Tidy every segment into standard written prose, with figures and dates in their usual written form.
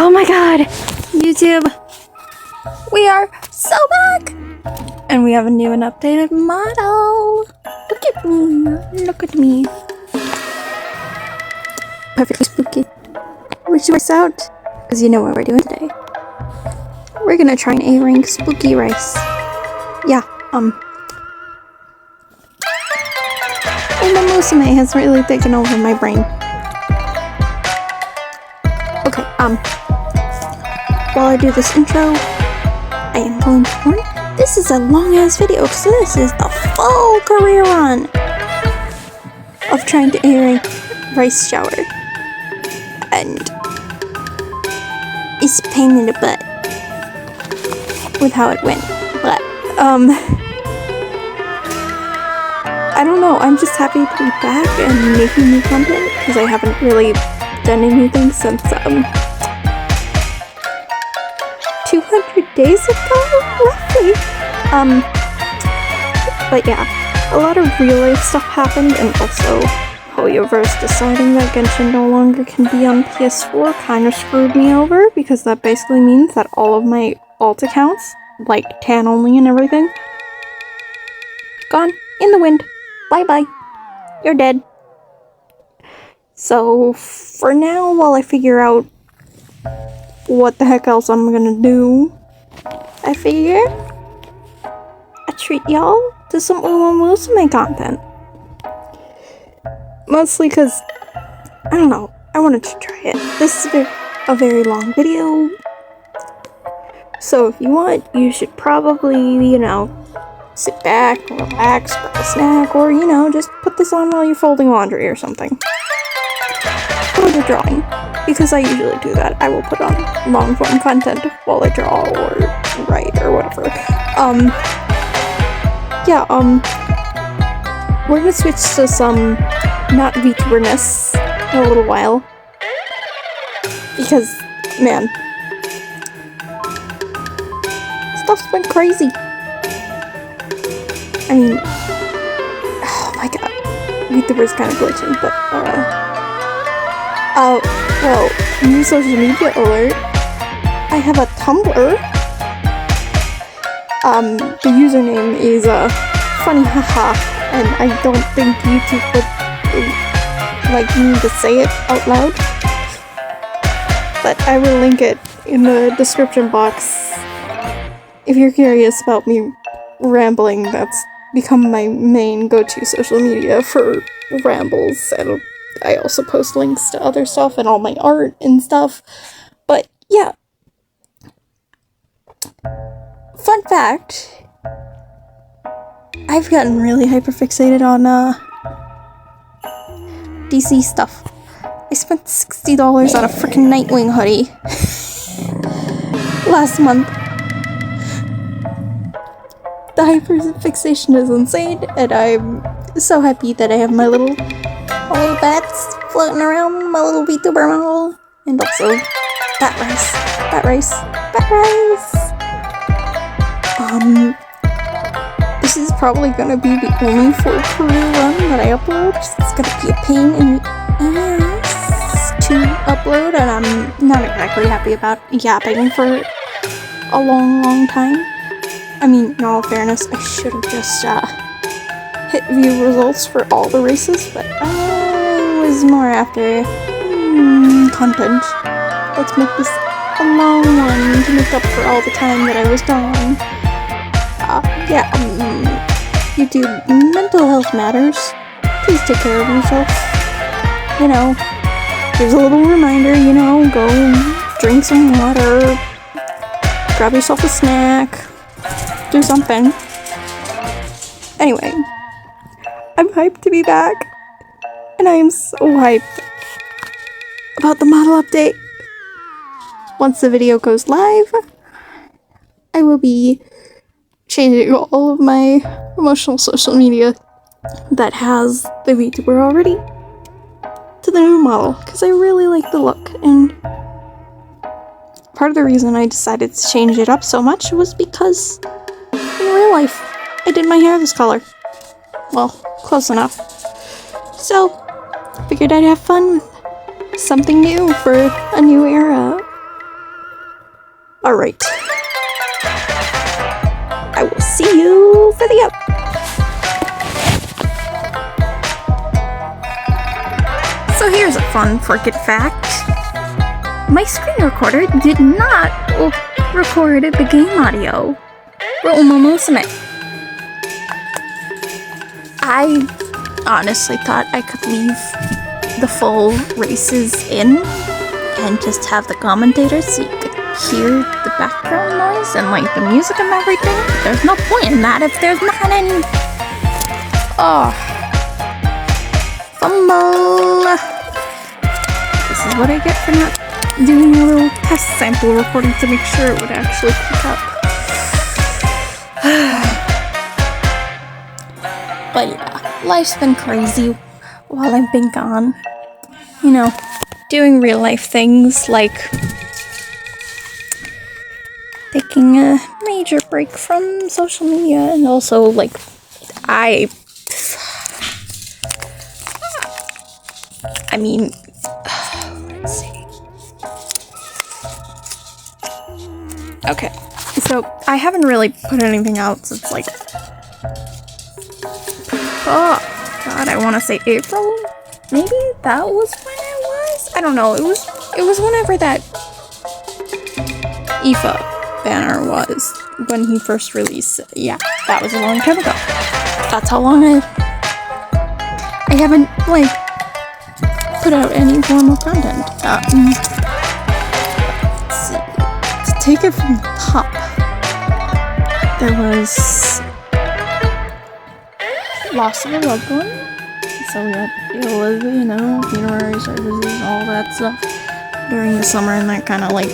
Oh my god, YouTube, we are so back! And we have a new and updated model. Look at me, look at me. Perfectly spooky. Which works out, because you know what we're doing today. We're gonna try an A-rank spooky rice. Yeah, Uma Musume has really taken over my brain. Okay, while I do this intro, I am going to warn, this is a long-ass video, so this is a full career run of trying to A-rank Rice Shower. And it's a pain in the butt with how it went. But, I don't know, I'm just happy to be back and making new content, because I haven't really done anything since, 200 days ago, roughly. But yeah, a lot of real life stuff happened, and also Hoyoverse deciding that Genshin no longer can be on PS4 kind of screwed me over, because that basically means that all of my alt accounts, like Tan only and everything, gone in the wind. Bye-bye. You're dead. So, for now, while I figure out what the heck else I'm gonna do, I figure I treat y'all to some Uma Musume content. Mostly because, I don't know, I wanted to try it. This is a very long video, so if you want, you should probably, sit back, relax, grab a snack, or, just put this on while you're folding laundry or something. Or you're drawing, because I usually do that. I will put on long-form content while I draw or write or whatever. We're gonna switch to some not VTuberness in a little while, because, man, stuff's been crazy. I mean, oh my god, VTuber's kind of glitching, but, well, new social media alert. I have a Tumblr. The username is, funny haha, and I don't think YouTube would like me to say it out loud. But I will link it in the description box. If you're curious about me rambling, that's become my main go-to social media for rambles, and I also post links to other stuff and all my art and stuff. But yeah. Fun fact, I've gotten really hyperfixated on DC stuff. I spent $60 on a freaking Nightwing hoodie last month. The hyperfixation is insane, and I'm so happy that I have my little bats floating around, my little VTuber model, and also Bat Rice. This is probably gonna be the only full career run that I upload. It's gonna be a pain in the ass to upload, and I'm not exactly happy about yapping for a long time. I mean, in all fairness, I should have just hit view results for all the races, but I was more after content. Let's make this a long one to make up for all the time that I was gone. YouTube, mental health matters. Please take care of yourself. Here's a little reminder, go drink some water, grab yourself a snack, do something. Anyway, I'm hyped to be back, and I am so hyped about the model update. Once the video goes live, I will be changing all of my promotional social media that has the VTuber already to the new model, because I really like the look, and part of the reason I decided to change it up so much was because in real life, I did my hair this color. Well, close enough. So, figured I'd have fun with something new for a new era. Alright. I will see you for the out. So here's a fun frickin' fact. My screen recorder did not record the game audio. I honestly thought I could leave the full races in and just have the commentators so you could hear the background noise and like the music and everything. There's no point in that if there's not any. Oh. Fumble. This is what I get for not doing a little test sample recording to make sure it would actually pick up. But yeah, life's been crazy while I've been gone. You know, doing real life things like taking a major break from social media, and also like I mean, let's see. Okay, so I haven't really put anything out since like, oh god, I want to say April. Maybe that was when it was. I don't know. It was whenever that IFA banner was when he first released it. Yeah, that was a long time ago. That's how long I haven't like put out any formal content. Let's see. To take it from the top, there was loss of a loved one. So we had to deal with, you know, funerary services and all that stuff during the summer, and that kind of like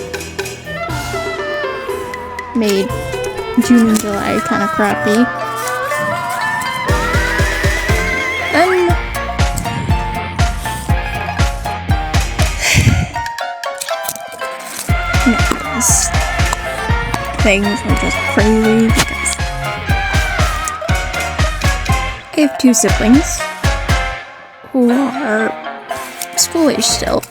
made June and July kind of crappy. Then next, things were just crazy because I have two siblings who are school age still,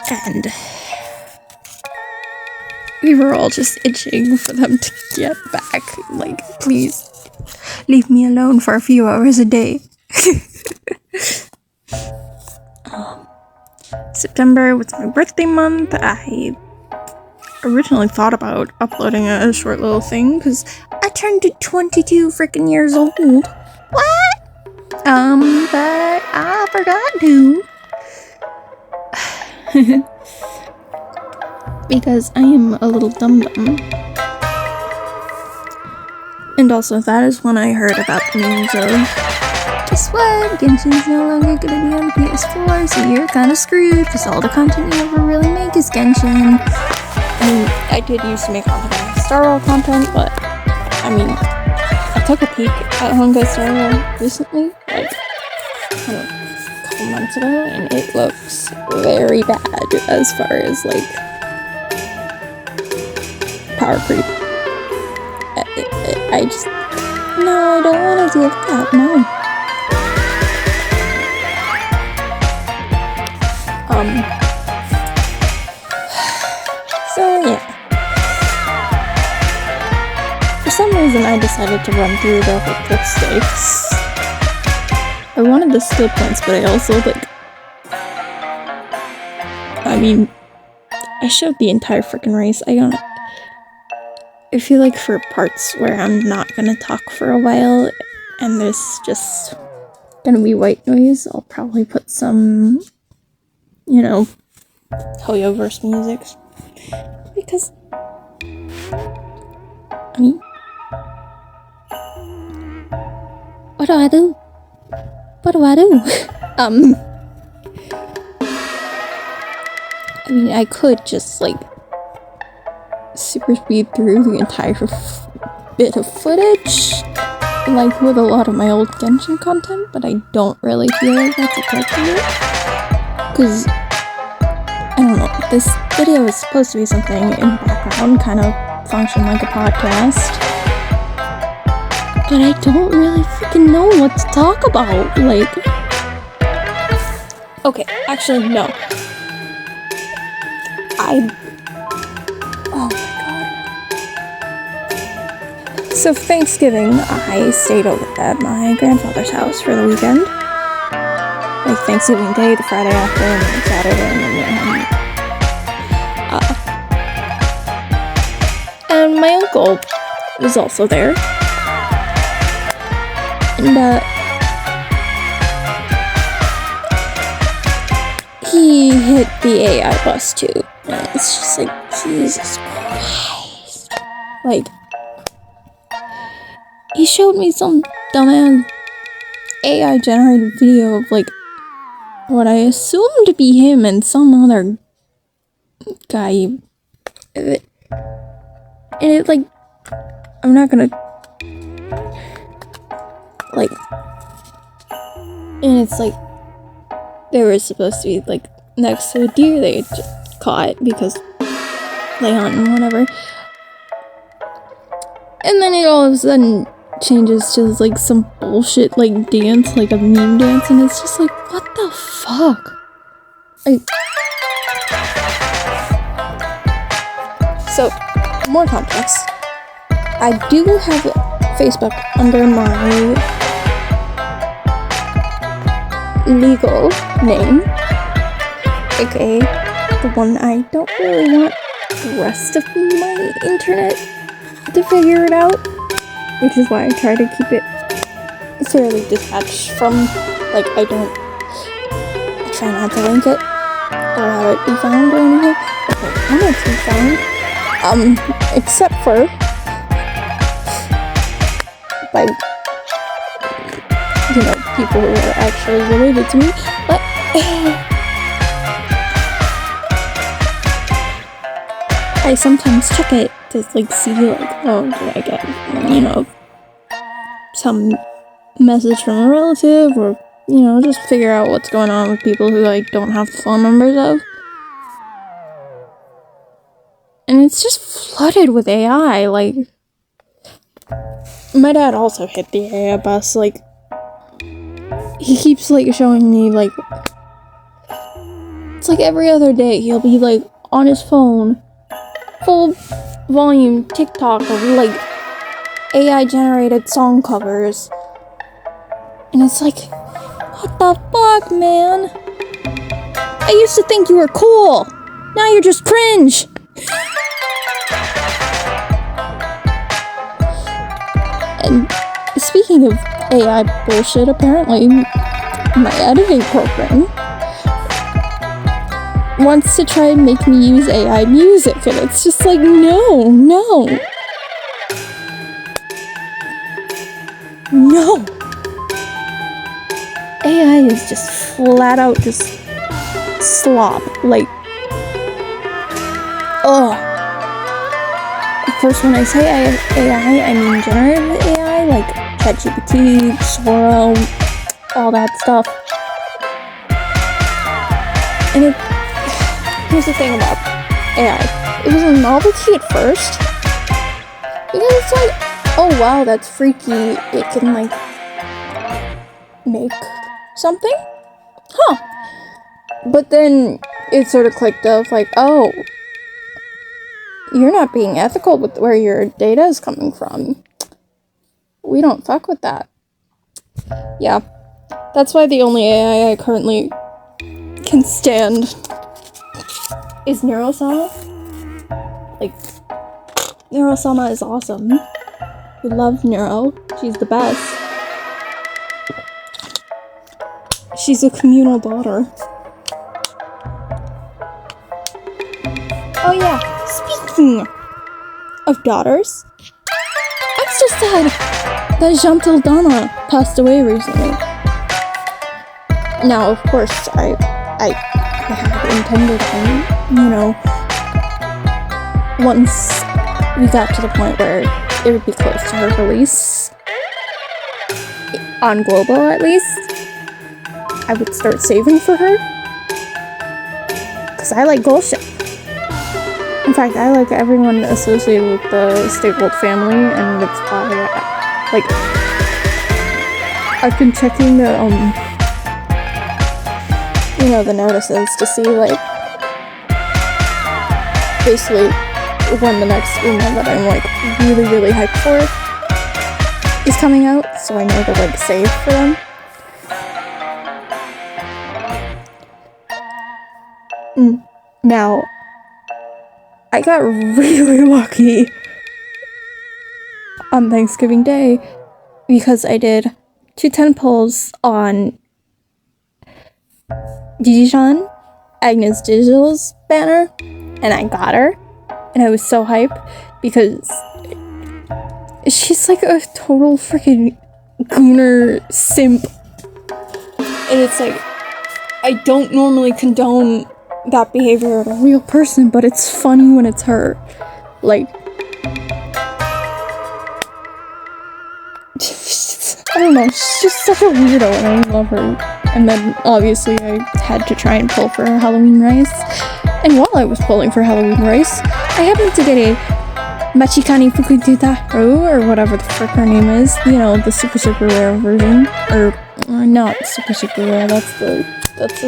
and we were all just itching for them to get back. Like, please leave me alone for a few hours a day. September was my birthday month. I originally thought about uploading a short little thing because I turned 22 freaking years old. What? But I forgot to. Because I am a little dum-dum. And also, that is when I heard about the news of, guess what? Genshin's no longer gonna be on the PS4, so you're kinda screwed, because all the content you ever really make is Genshin. I mean, I did used to make all the Star Rail content, but, I mean, I took a peek at Honkai Star Rail recently, like, a couple months ago, and it looks very bad as far as, like, power creep. I just, no, I don't want to deal with that, no. So yeah. For some reason I decided to run through the Hopeful Stakes. I wanted the skill points, but I also, like, I mean, I showed the entire freaking race. I feel like for parts where I'm not gonna talk for a while and there's just gonna be white noise, I'll probably put some, you know, Hoyoverse music. Because, I mean, what do I do? What do I do? I mean, I could just, like, super speed through the entire bit of footage, like with a lot of my old Genshin content, but I don't really feel like that's appropriate, because, I don't know, this video is supposed to be something in the background, kind of function like a podcast, but I don't really freaking know what to talk about, like, okay, actually, no. So for Thanksgiving, I stayed over at my grandfather's house for the weekend. Like Thanksgiving Day, the Friday after, and then Saturday, and then and my uncle was also there. And he hit the AI bus too. And it's just like, Jesus Christ. Like, he showed me some dumbass AI generated video of like what I assumed to be him and some other guy. And it like, I'm not gonna like, and it's like they were supposed to be like next to a deer they had just caught because they hunt and whatever. And then it all of a sudden changes to like some bullshit like dance, like a meme dance, and it's just like, what the fuck? Like, so, more context. I do have Facebook under my legal name, aka the one I don't really want the rest of my internet to figure it out, which is why I try to keep it fairly detached from, like, I try not to link it or have it be found or anything. Okay, I want it to be found, except for by, you know, people who are actually related to me, but I sometimes check it to like see like, oh, did I get, you know, some message from a relative, or, you know, just figure out what's going on with people who I don't have the phone numbers of. And it's just flooded with AI, like, my dad also hit the AI bus, like, he keeps, like, showing me, like, it's like every other day, he'll be, like, on his phone, full volume TikTok of, like, AI-generated song covers, and it's like, what the fuck, man? I used to think you were cool, now you're just cringe! And speaking of AI bullshit, apparently my editing program wants to try and make me use AI music, and it's just like, no. AI is just flat out just slop, like, ugh. Of course, when I say AI, I mean generative AI, like ChatGPT, Sora, all that stuff. And here's the thing about AI. It was a novelty at first, because it's like, oh wow, that's freaky, it can like make something? Huh. But then it sort of clicked of like, oh, you're not being ethical with where your data is coming from. We don't fuck with that. Yeah. That's why the only AI I currently can stand is Neurosama. Like, Neurosama is awesome. We love Neuro. She's the best. She's a communal daughter. Oh yeah, speaking of daughters, I'm so sad that Jeantil Donna passed away recently. Now, of course, I had intended on, you know, once we got to the point where it would be close to her release, on Global at least, I would start saving for her, because I like Gulship. In fact, I like everyone associated with the Stapleton family, and that's why, like, I've been checking the, you know, the notices to see, like, basically when the next email that I'm, like, really, really hyped for is coming out, so I know to like save for them. Now, I got really lucky on Thanksgiving Day because I did 2 10 pulls on Gigi-chan, Agnes Digital's banner, and I got her, and I was so hyped because she's like a total freaking gooner simp, and it's like, I don't normally condone that behavior of a real person, but it's funny when it's her. Like, I don't know, she's just such a weirdo, and I love her. And then, obviously, I had to try and pull for Halloween Rice. And while I was pulling for Halloween Rice, I happened to get a Machikani Fukudutaru, or whatever the frick her name is. You know, the super rare version. Or not super rare, that's the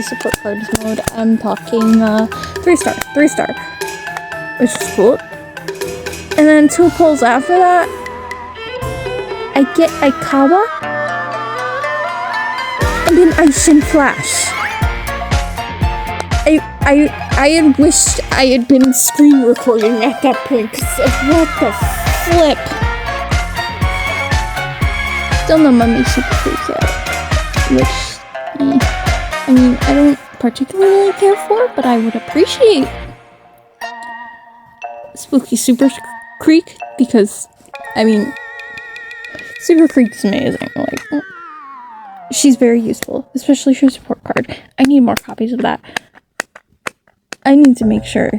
support cards mode. I'm talking 3-star, which is cool. And then 2 pulls after that, I get Aikawa and then Aishin Flash. I had wished I had been screen recording at that point, because of what the flip. Still no Mummy Super Freak yet, which, I mean, I don't particularly care for, but I would appreciate Spooky Super Creek, because, I mean, Super Creek's amazing. Like, she's very useful, especially for support card. I need more copies of that. I need to make sure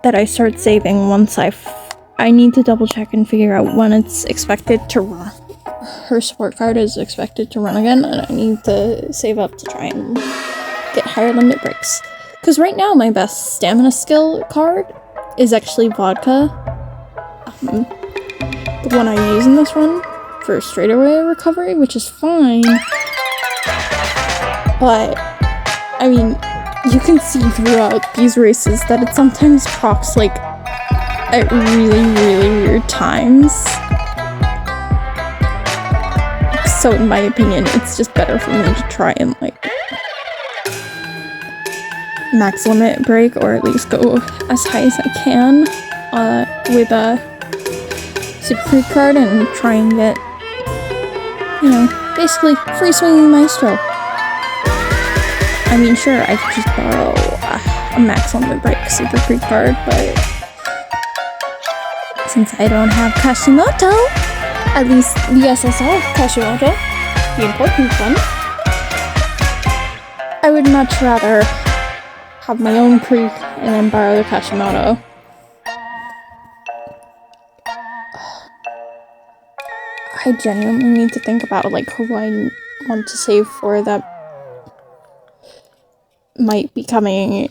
that I start saving once I need to double check and figure out when it's expected to run. Her support card is expected to run again, and I need to save up to try and get higher limit breaks. Because right now, my best stamina skill card is actually Vodka. The one I use in this run for straightaway recovery, which is fine. But, I mean, you can see throughout these races that it sometimes procs, like, at really weird times. So in my opinion, it's just better for me to try and, like, max limit break, or at least go as high as I can with a Super Creek card and try and get, you know, basically free swinging Maestro. I mean, sure, I could just borrow a max limit break Super Creek card, but since I don't have Kashimoto, at least the SSR Kashimoto, the important one, I would much rather have my own Creek and then borrow the Kashimoto. I genuinely need to think about, like, who I want to save for that might be coming.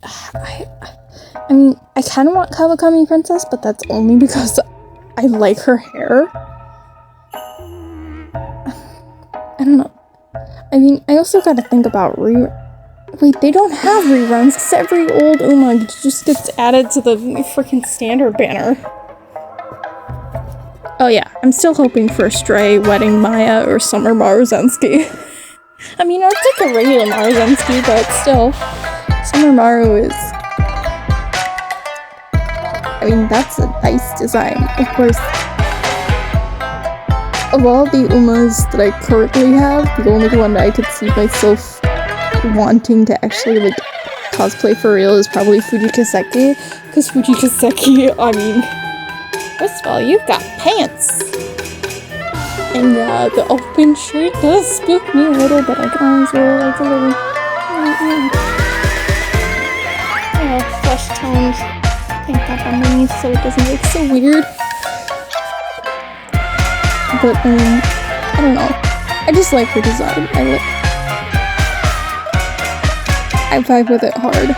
I mean, I kind of want Kawakami Princess, but that's only because I like her hair. I don't know. I mean, I also gotta think about wait, they don't have reruns, because every old Uma just gets added to the freaking standard banner. Oh yeah, I'm still hoping for Stray, Wedding Maya, or Summer Maruzensky. I mean, I'll take a regular Maruzensky, but still, Summer Maru is... I mean, that's a nice design. Of course, of all the Umas that I currently have, the only one that I could see myself wanting to actually, like, cosplay for real is probably Fujikaseki, because Fujikaseki, I mean, first of all, you've got pants! And yeah, the open shirt does spook me a little, but I can always wear like a little, flesh toned tank top underneath so it doesn't look so weird. But, I mean, I don't know. I just like her design. I vibe with it hard.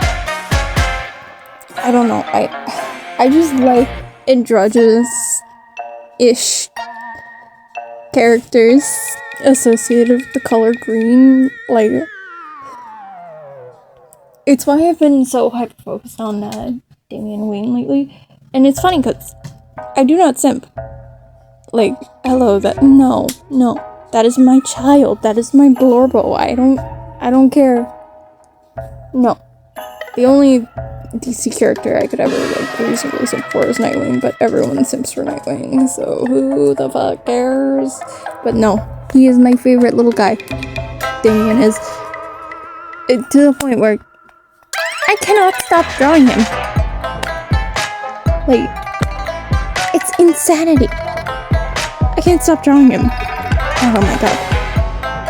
I don't know. I just like androgynous-ish characters associated with the color green. Like, it's why I've been so hyper-focused on Damian Wayne lately. And it's funny because I do not simp. Like, hello, no. That is my child. That is my Blorbo. I don't care. No. The only DC character I could ever, like, reasonably simp for is Nightwing, but everyone simps for Nightwing, so who the fuck cares? But no, he is my favorite little guy. Damian is, to the point where I cannot stop drawing him. Like, it's insanity. I can't stop drawing him. Oh my god.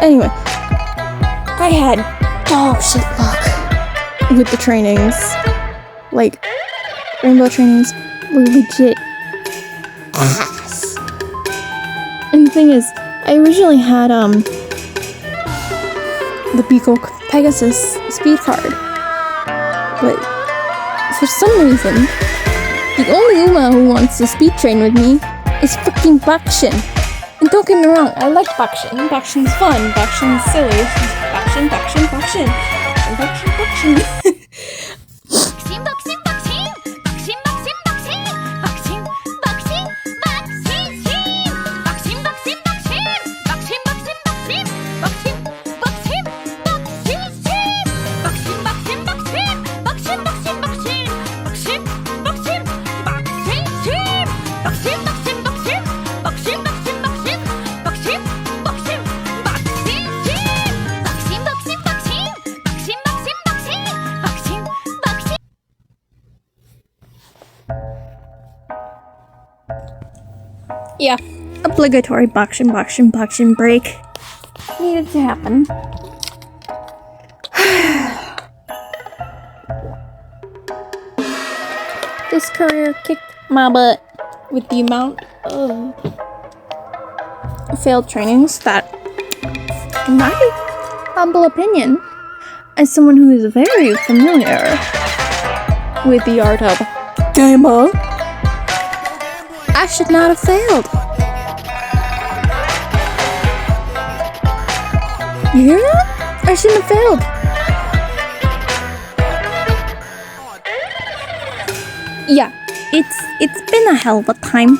Anyway, I had dog shit luck with the trainings. Like, rainbow trainings were legit ass. And the thing is, I originally had the Pico Pegasus speed card, but for some reason, the only Uma who wants to speed train with me is fucking Bakshin. And don't get me wrong, I like Bakshin. Bakshin's fun. Bakshin's silly. Bakshin. Yeah, obligatory Bakshin break needed to happen. This career kicked my butt with the amount of failed trainings that, in my humble opinion, as someone who is very familiar with the art of gamer, I should not have failed. You hear that? I shouldn't have failed. Yeah, it's been a hell of a time.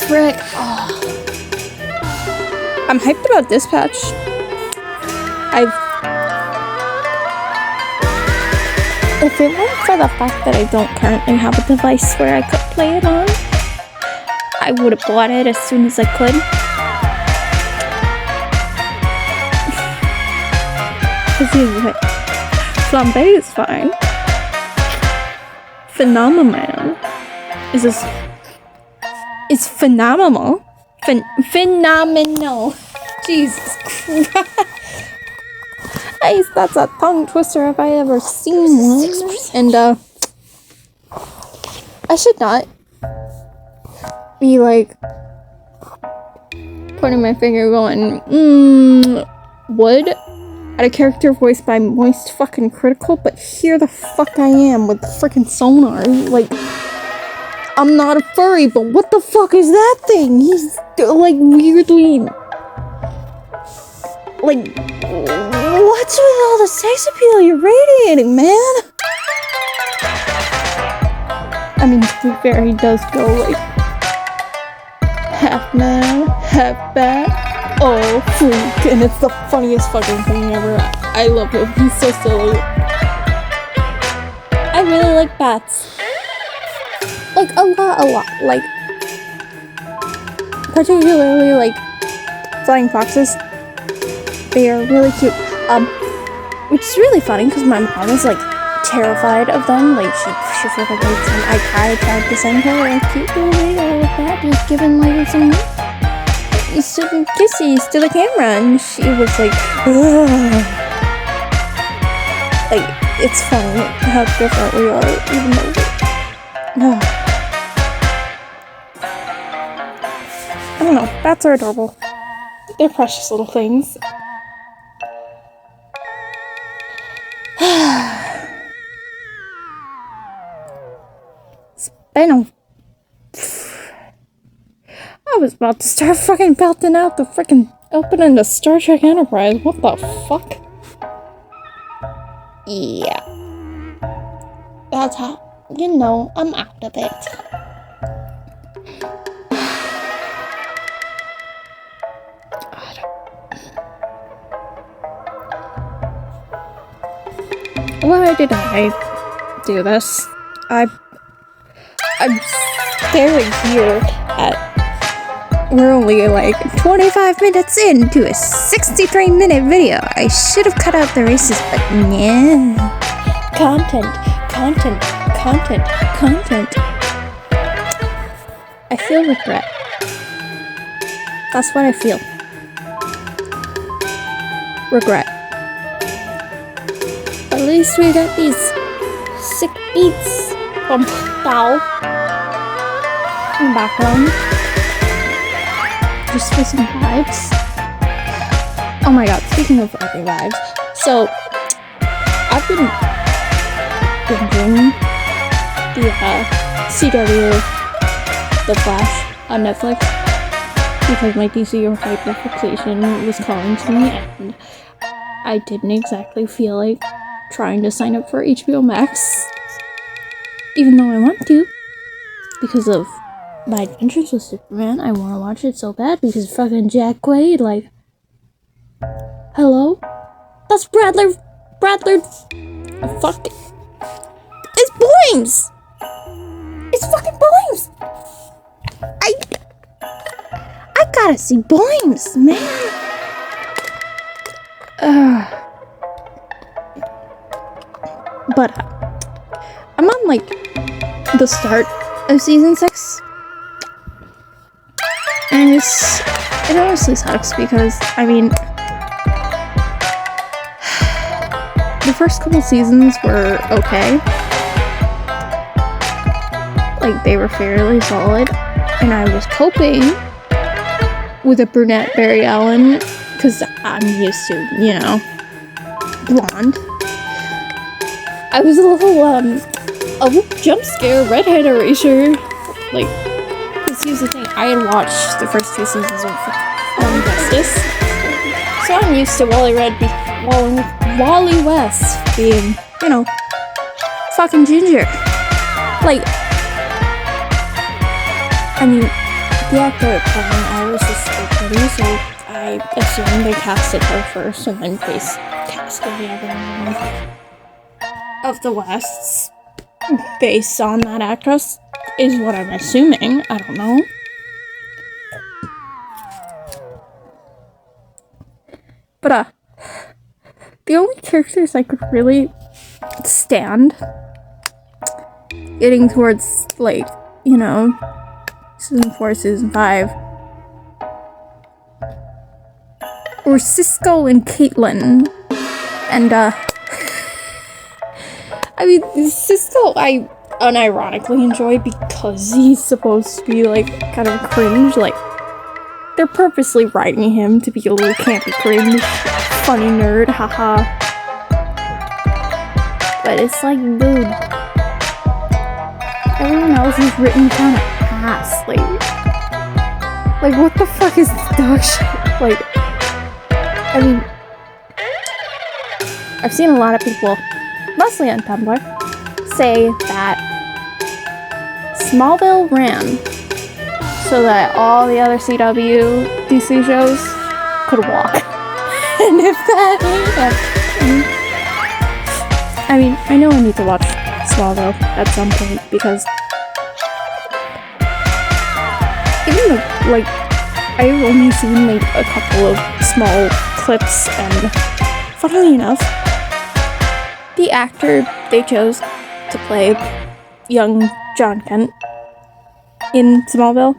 Frick. I'm hyped about Dispatch. If it weren't for the fact that I don't currently have a device where I could play it on, I would have bought it as soon as I could. Cause here's the thing. Flambe is fine. Phenomenon is phenomenal. Phenomenal. Jesus Christ. That's a tongue twister if I ever seen one. And I should not be like pointing my finger going, would at a character voiced by Moist fucking Critical, but here the fuck I am with freaking Sonar. Like, I'm not a furry, but what the fuck is that thing? He's like weirdly, like, what's with all the sex appeal you're radiating, man? I mean, to be fair, he does go like half man, half bat. Oh, freak. And it's the funniest fucking thing ever. I love him. He's so silly. I really like bats. Like, a lot. Like, particularly, like, flying foxes. They are really cute. Which is really funny, because my mom is, like, terrified of them. Like, she freaking hates them. I tried to send her a cute little video with that, just giving, like, some kisses to the camera, and she was like, ugh. Like, it's funny how different we are, even though I don't know, bats are adorable. They're precious little things. It's been a I was about to start fucking belting out the freaking opening to Star Trek Enterprise. What the fuck? Yeah. That's how you know, I'm out of it. Why did I do this? I'm staring here at. We're only like 25 minutes into a 63-minute video. I should have cut out the races, but yeah. Content. I feel regret. That's what I feel. Regret. At least we got these sick beats from Tao in the background. Just for some vibes. Oh my god, speaking of other vibes. So, I've been binging the CW The Flash on Netflix because my DCU hyperfixation was calling to me and I didn't exactly feel like trying to sign up for HBO Max, even though I want to, because of my adventures with Superman. I want to watch it so bad because fucking Jack Quaid, like, hello? That's Bradley, fuck it. It's Boymes! It's fucking Boymes! I gotta see Boymes, man! But I'm on like the start of season 6, and it honestly sucks because I mean the first couple seasons were okay, like they were fairly solid, and I was coping with a brunette Barry Allen because I'm used to, you know, blonde. I was a little, jump scare, redhead erasure. Like, because here's the thing, I had watched the first 2 seasons of Justice, so I'm used to Wally West being, you know, fucking ginger. Like, I mean, the actor playing Iris is so pretty, so I assume they casted her first, and then they casted the other one of the Wests based on that actress, is what I'm assuming. I don't know. But, the only characters I could really stand getting towards, like, you know, season 4, season 5 were Cisco and Caitlin. And, I mean, Cisco I unironically enjoy because he's supposed to be, like, kind of cringe. Like, they're purposely writing him to be a little campy cringe, funny nerd, haha. But it's like, dude, everyone else is written kind of ass. Like, what the fuck is this dog shit? Like, I mean, I've seen a lot of people, mostly on Tumblr, say that Smallville ran so that all the other CW DC shows could walk. And if that I mean, I know I need to watch Smallville at some point because even though, like, I've only seen like a couple of small clips, and funnily enough, the actor they chose to play young John Kent in Smallville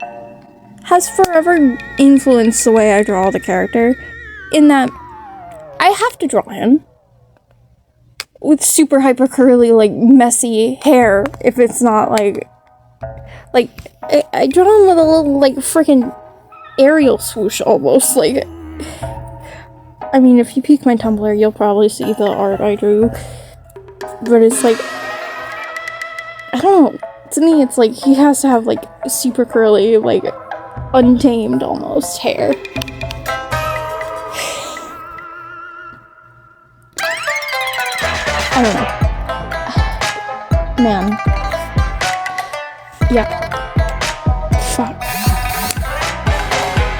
has forever influenced the way I draw the character, in that I have to draw him with super hyper curly, like, messy hair if it's not like I draw him with a little, like, freaking aerial swoosh almost. Like, I mean, if you peek my Tumblr, you'll probably see the art I drew. But it's like, I don't know. To me, it's like he has to have, like, super curly, like, untamed almost hair. I don't know. Man. Yeah. Fuck.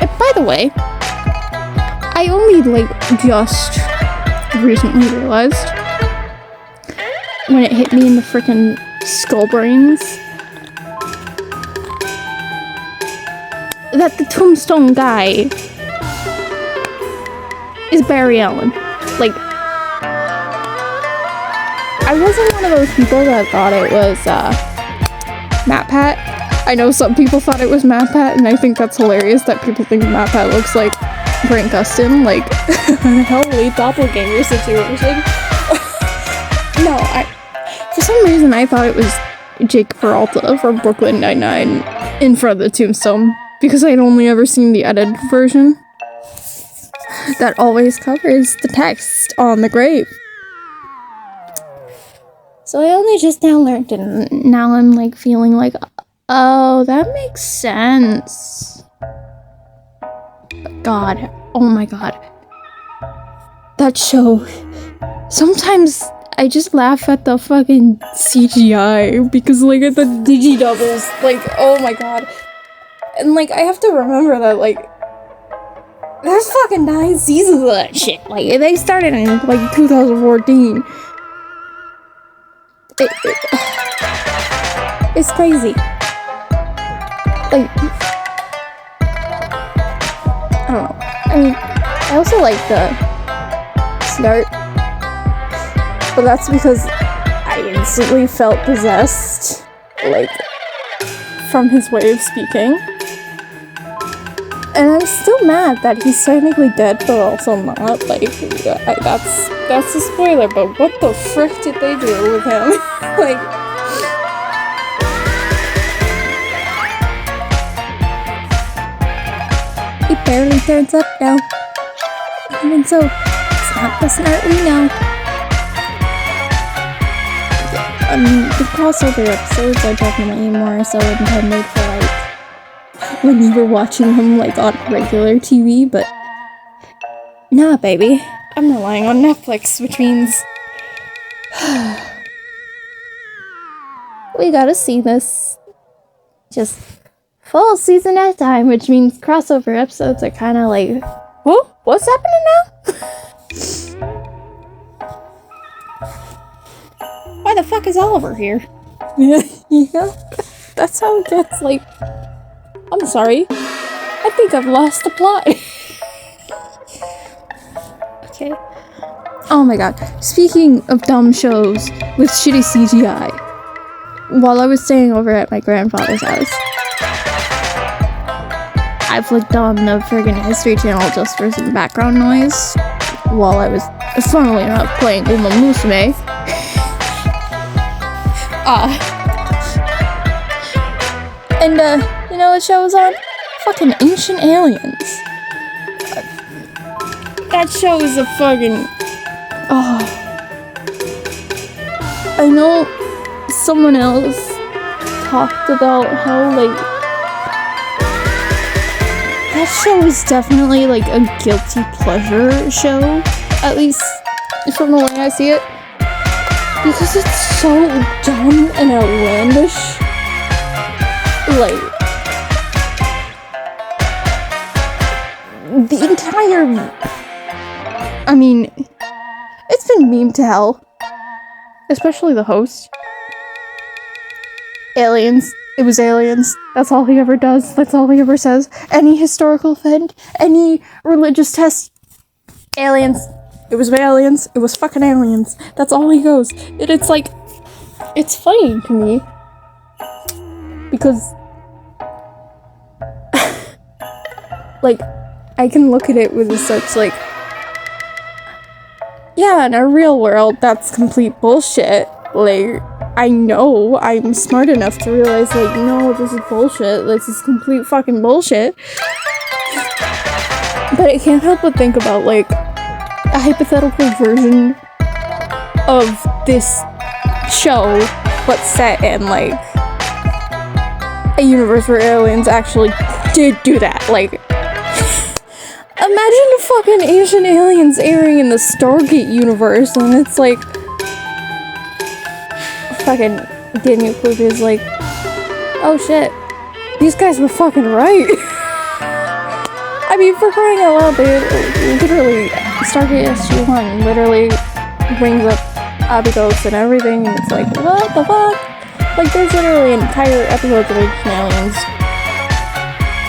And by the way, I only, like, just recently realized when it hit me in the frickin' skull brains that the Tombstone guy is Barry Allen. Like, I wasn't one of those people that thought it was MatPat. I know some people thought it was MatPat, and I think that's hilarious that people think MatPat looks like Grant Gustin, like a hellly doppelganger situation. No, for some reason I thought it was Jake Peralta from Brooklyn Nine-Nine in front of the Tombstone, because I'd only ever seen the edited version that always covers the text on the grave. So I only just now learned it, and now I'm like feeling like, oh, that makes sense. God, oh my god. That show. Sometimes I just laugh at the fucking CGI, because like at the digi-doubles, like, oh my god. And like, I have to remember that, like, there's fucking 9 seasons of that shit. Like, they started in like 2014. It's crazy. Like, I don't know. I mean, I also like the start, but that's because I instantly felt possessed, like, from his way of speaking. And I'm still mad that he's technically dead, but also not. Like, that's a spoiler, but what the frick did they do with him? Like, he barely turns up now. Even so, it's not the Snart we know. The crossover episodes are definitely more so intended for, like, when you were watching them, like, on regular TV, but nah, baby. I'm relying on Netflix, which means we gotta see this just full season at a time, which means crossover episodes are kind of like, whoa, what's happening now? Why the fuck is Oliver here? Yeah, that's how it gets, like, I'm sorry, I think I've lost the plot. Okay. Oh my god. Speaking of dumb shows with shitty CGI, while I was staying over at my grandfather's house, I flicked on the friggin' History Channel just for some background noise while I was, funnily enough, playing Uma Musume. And, you know what show was on? Fucking Ancient Aliens. That show is a fucking... Oh. I know someone else talked about how, like... That show is definitely, like, a guilty pleasure show. At least, from the way I see it. Because it's so dumb and outlandish. Like... The entire... I mean, it's been memed to hell. Especially the host. Aliens. It was aliens. That's all he ever does. That's all he ever says. Any historical event, any religious test. Aliens. It was aliens. It was fucking aliens. That's all he goes. It's like... It's funny to me. Because... like... I can look at it with such, like... Yeah, in a real world, that's complete bullshit. Like, I know I'm smart enough to realize, like, no, this is bullshit. This is complete fucking bullshit. But I can't help but think about, like, a hypothetical version of this show, but set in, like, a universe where aliens actually did do that. Like... Imagine the fucking Ancient Aliens airing in the Stargate universe, and it's like... Fucking Daniel Craig is like... oh shit, these guys were fucking right. I mean, for crying out loud, they literally, Stargate SG-1 literally brings up Abydos and everything, and it's like, what the fuck? Like, there's literally entire episodes of Ancient Aliens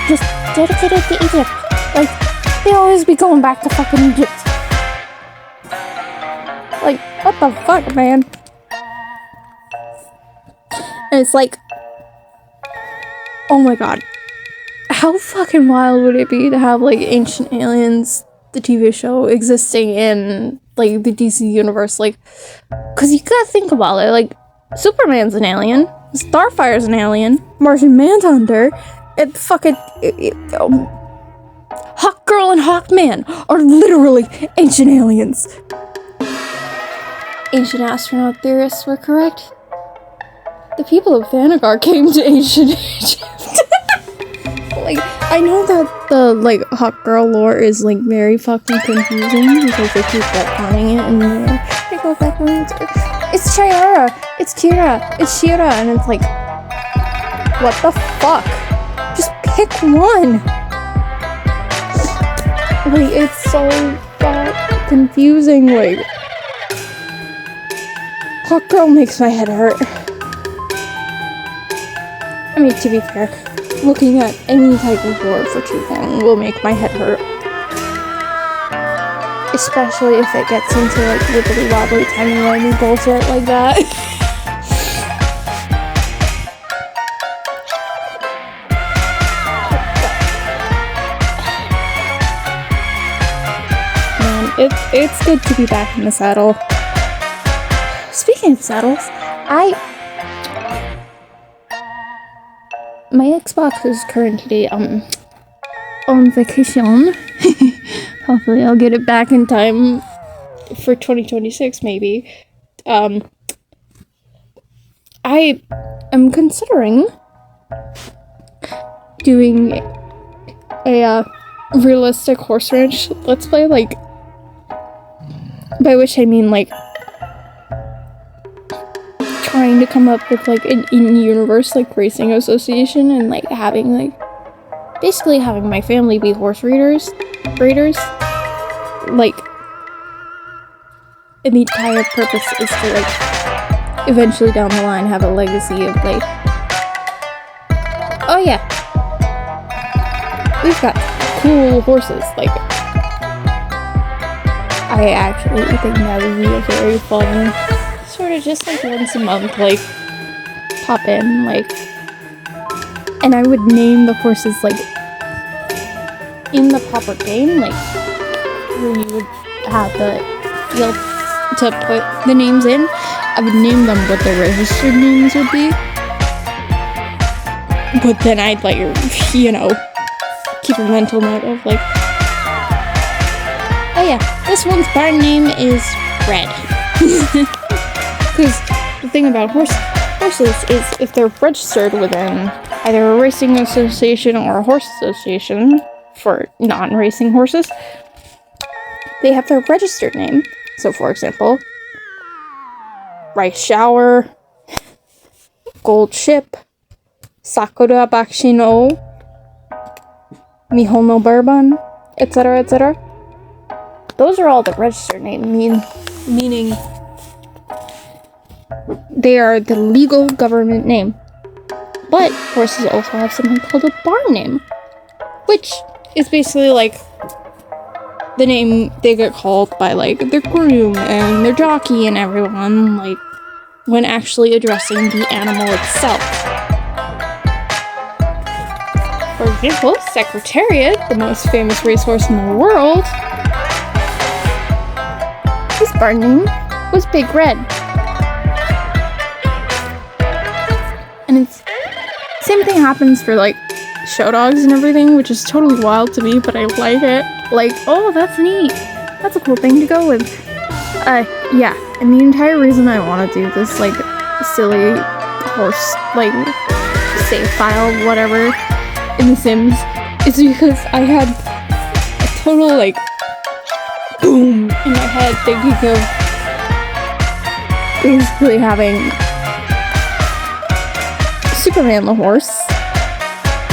just dedicated to Egypt. Like, they always be going back to fucking Egypt. Like, what the fuck, man? And it's like, oh my god. How fucking wild would it be to have, like, Ancient Aliens, the TV show, existing in, like, the DC universe? Like, cause you gotta think about it, like, Superman's an alien, Starfire's an alien, Martian Manhunter, and fucking, Hawkgirl and Hawkman are literally ancient aliens. Ancient astronaut theorists were correct. The people of Thanagar came to ancient Egypt. Like, I know that the, like, Hawkgirl lore is, like, very fucking confusing because they keep retconning it and they go back and it's Chihara, it's Kira, it's Shira, and it's like, what the fuck? Just pick one! Like, it's so confusing, like, Hawkgirl makes my head hurt. I mean, to be fair, looking at any type of lore for too long will make my head hurt. Especially if it gets into, like, wibbly wobbly timey-wimey bullshit like that. Man, it's good to be back in the saddle. Speaking of saddles, my Xbox is currently on vacation. Hopefully I'll get it back in time for 2026 maybe. I am considering doing a realistic horse ranch let's play, like, by which I mean, like, trying to come up with, like, an in-universe, like, racing association and, like, having, like, basically having my family be horse raiders, like, and the entire purpose is to, like, eventually down the line have a legacy of, like, oh yeah, we've got cool horses, like, I actually think that would be a very fun, sort of just, like, once a month, like, pop in, like, and I would name the horses, like, in the proper game, like, where you would have the field to put the names in. I would name them what their registered names would be. But then I'd, like, you know, keep a mental note of, like, oh yeah, this one's barn name is Red. Because the thing about horses is if they're registered within either a racing association or a horse association for non-racing horses, they have their registered name. So, for example, Rice Shower, Gold Ship, Sakura Bakshi no, Mihono Bourbon, etc., etc. Those are all the registered name, meaning they are the legal government name. But horses also have something called a barn name, which is basically, like, the name they get called by, like, their groom and their jockey and everyone, like, when actually addressing the animal itself. For example, Secretariat, the most famous racehorse in the world, his barn name was Big Red. And it's same thing happens for, like, show dogs and everything, which is totally wild to me, but I like it. Like, oh, that's neat. That's a cool thing to go with. Yeah. And the entire reason I want to do this, like, silly horse, like, save file, whatever, in The Sims, is because I had a total, like, boom in my head thinking of basically having Superman the horse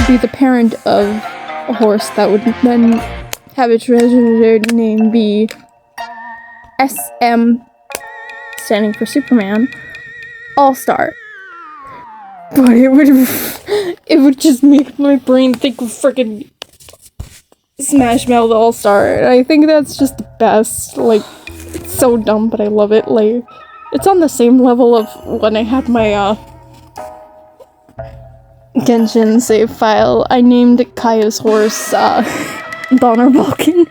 be the parent of a horse that would then have its registered name be SM, standing for Superman, All-Star. But it would just make my brain think of frickin' Smash Mouth All-Star, and I think that's just the best. Like, it's so dumb, but I love it. Like, it's on the same level of when I had my, Genshin save file. I named Kaya's horse, Boner Balkan,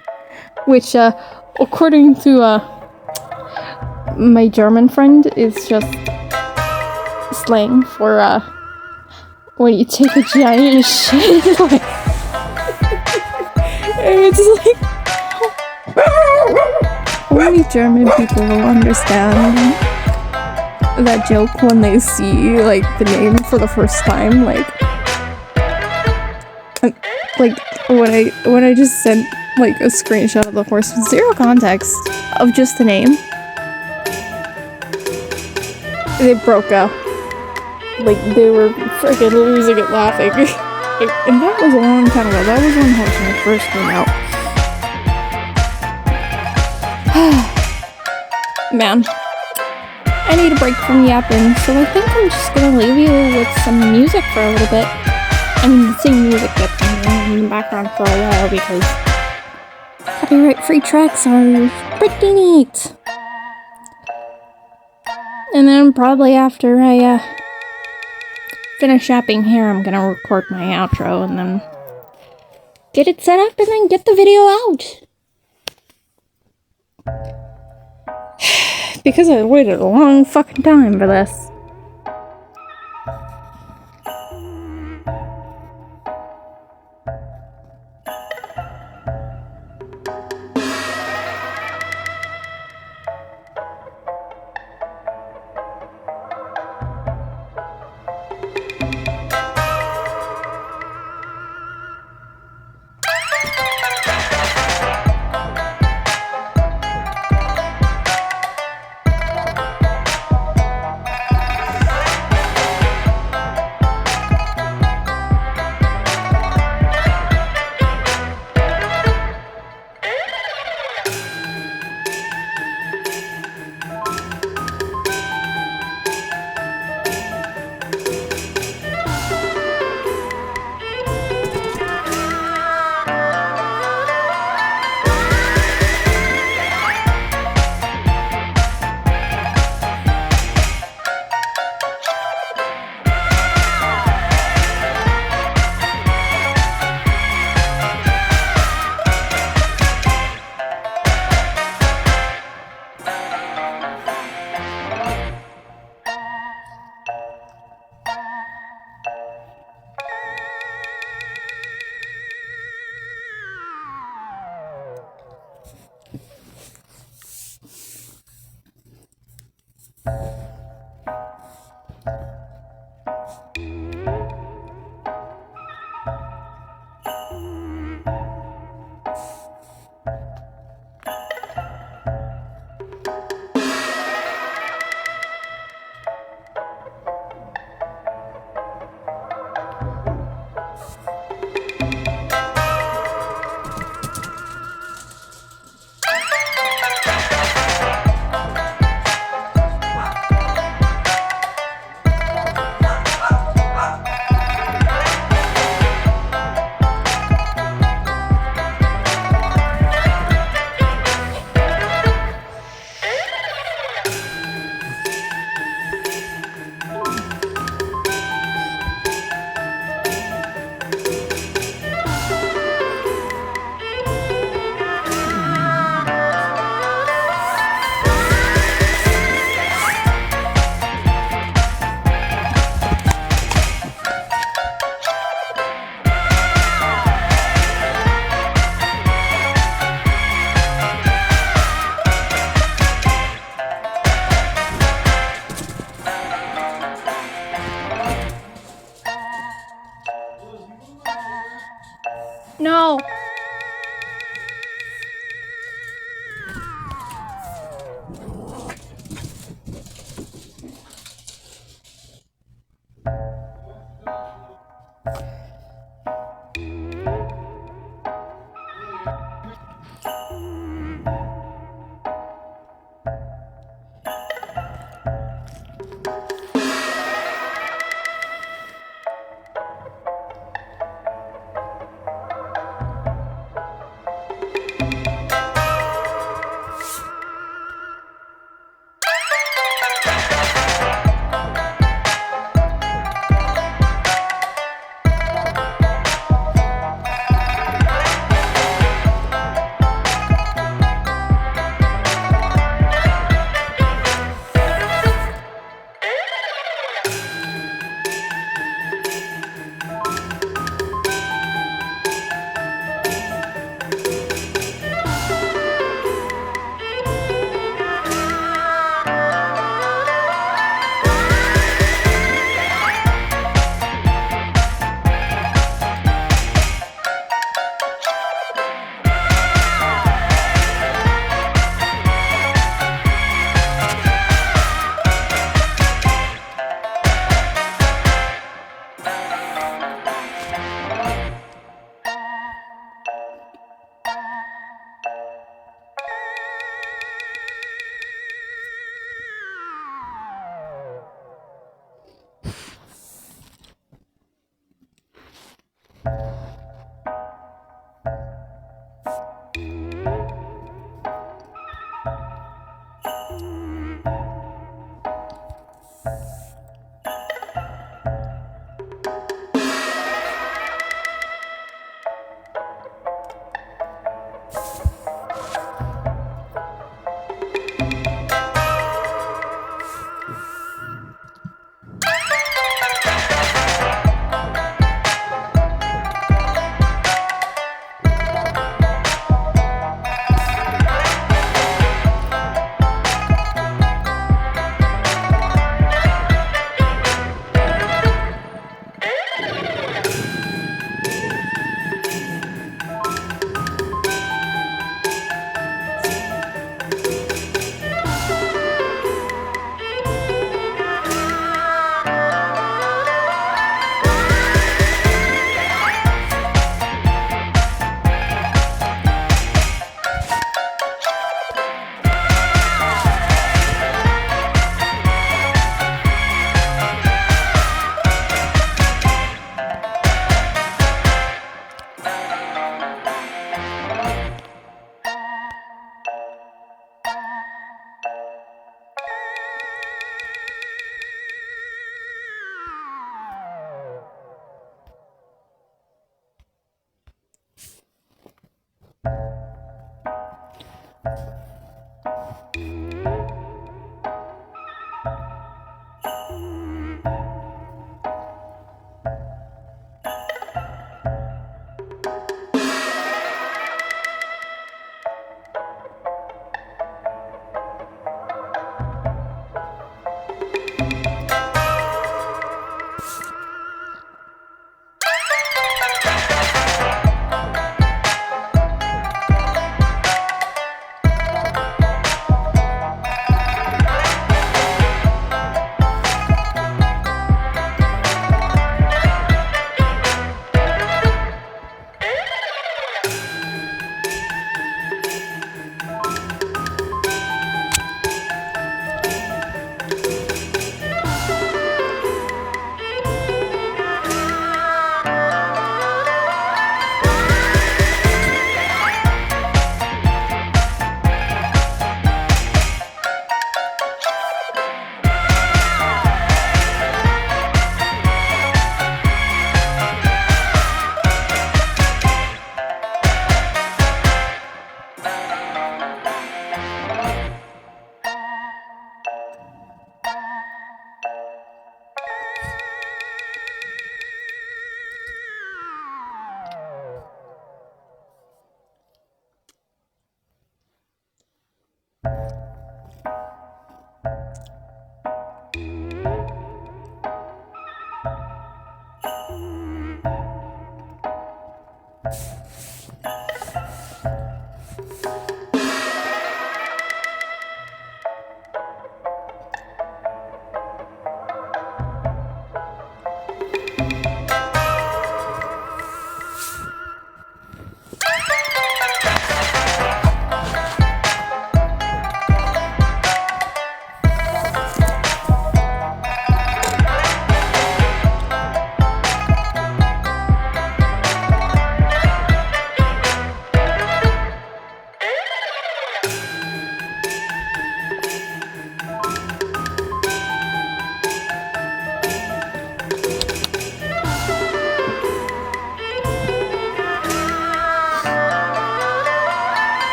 which, according to, my German friend, is just slang for, when you take a giant shit, like, and it's like, only German people will understand that joke when they see, like, the name for the first time, like, when I just sent, like, a screenshot of the horse with zero context of just the name, they broke up. Like, they were freaking losing it laughing. And that was a long time ago. That was when Hellsing first came out. Man. I need a break from yapping, so I think I'm just gonna leave you with some music for a little bit. I mean, the same music that's been in the background for a while, because copyright-free tracks are pretty neat. And then probably after I, finish yapping here, I'm gonna record my outro and then get it set up and then get the video out. Because I waited a long fucking time for this.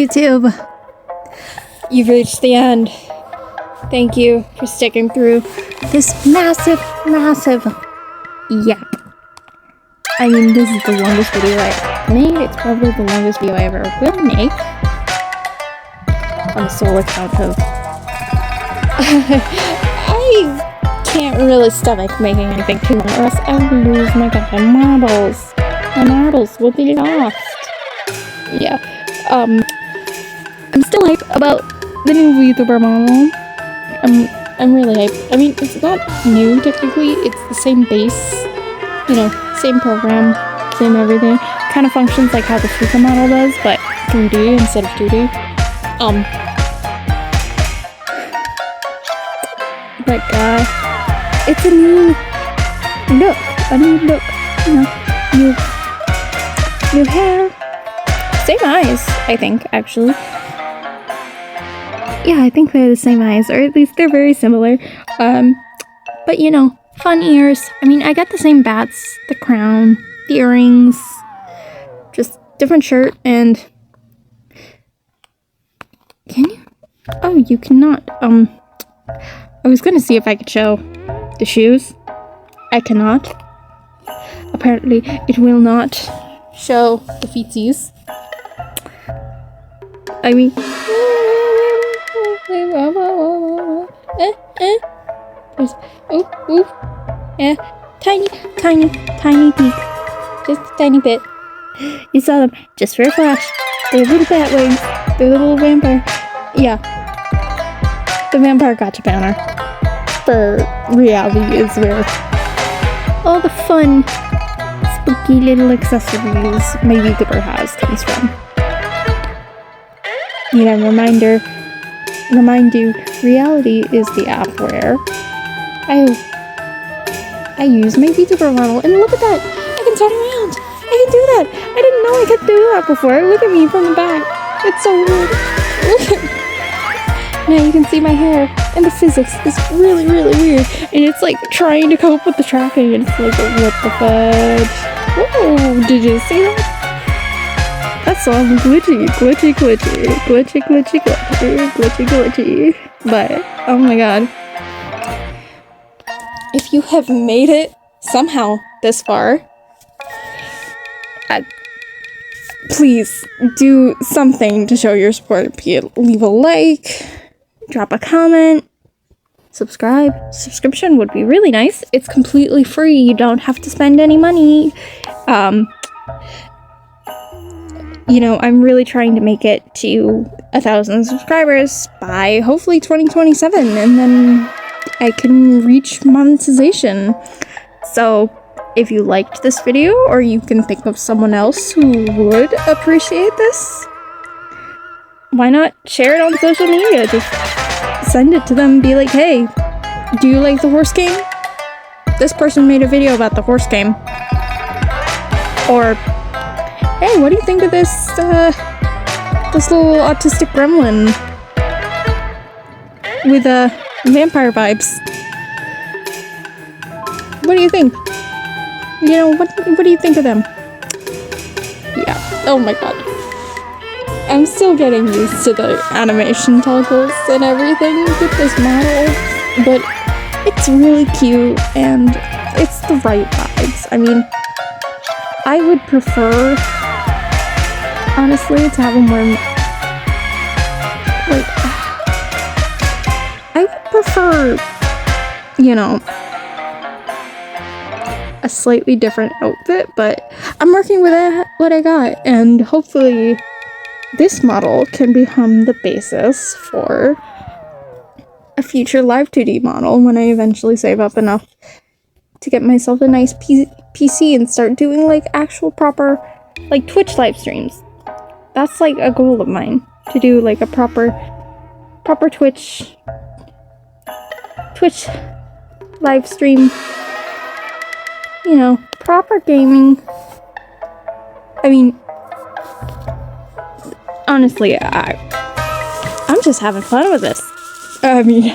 YouTube, you've reached the end. Thank you for sticking through this massive yap. I mean, this is the longest video I ever made. It's probably the longest video I ever will make. On the sole account of... I can't really stomach making anything too long, or else I will lose my goddamn marbles. My marbles will be lost. Yeah. I'm still hype about the new VTuber model. I'm really hyped. I mean, it's not new technically. It's the same base, you know, same program, same everything. Kind of functions like how the Fuka model does, but 3D instead of 2D. But it's a new look, you know, new hair, same eyes, I think, actually. Yeah, I think they're the same eyes, or at least they're very similar. But you know, fun ears. I mean, I got the same bats, the crown, the earrings, just different shirt, and... Can you? Oh, you cannot. I was gonna see if I could show the shoes. I cannot. Apparently, it will not show the feetsies. I mean... There's, tiny peek. Just a tiny bit. You saw them just for a flash. They're little bat wings. They're little vampire. Yeah. The vampire gotcha banner for reality is where all the fun, spooky little accessories my VTuber has comes from. You know, remind you, reality is the app where I use my VTuber model, and look at that! I can turn around! I can do that! I didn't know I could do that before! Look at me from the back! It's so weird! Look at me! Now you can see my hair, and the physics is really weird, and it's like trying to cope with the tracking, and it's like, what the fudge? Whoa! Did you see that? That's so glitchy. But, oh my god. If you have made it somehow this far, please do something to show your support. Be it leave a like, drop a comment, subscribe. Subscription would be really nice. It's completely free. You don't have to spend any money. You know, I'm really trying to make it to 1,000 subscribers by hopefully 2027, and then I can reach monetization. So, if you liked this video, or you can think of someone else who would appreciate this, why not share it on social media? Just send it to them, be like, hey, do you like the horse game? This person made a video about the horse game. Or, hey, what do you think of this, this little autistic gremlin with, vampire vibes? What do you think? You know, what do you think of them? Yeah, oh my god. I'm still getting used to the animation toggles and everything with this model, but it's really cute, and it's the right vibes. I mean, I would prefer, honestly, to have them wear, like, I would prefer, you know, a slightly different outfit, but I'm working with what I got, and hopefully this model can become the basis for a future live 2D model when I eventually save up enough to get myself a nice PC and start doing, like, actual proper, like, Twitch live streams. That's, like, a goal of mine, to do, like, a proper Twitch live stream. You know, proper gaming. I mean, honestly, I'm just having fun with this. I mean,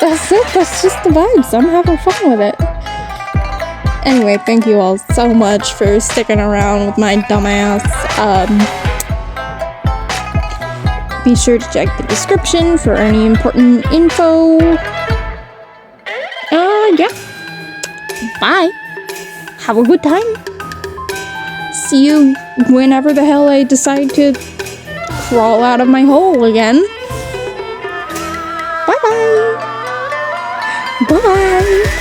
that's it. That's just the vibes. I'm having fun with it. Anyway, thank you all so much for sticking around with my dumbass Be sure to check the description for any important info. Yeah. Bye. Have a good time. See you whenever the hell I decide to crawl out of my hole again. Bye-bye. Bye.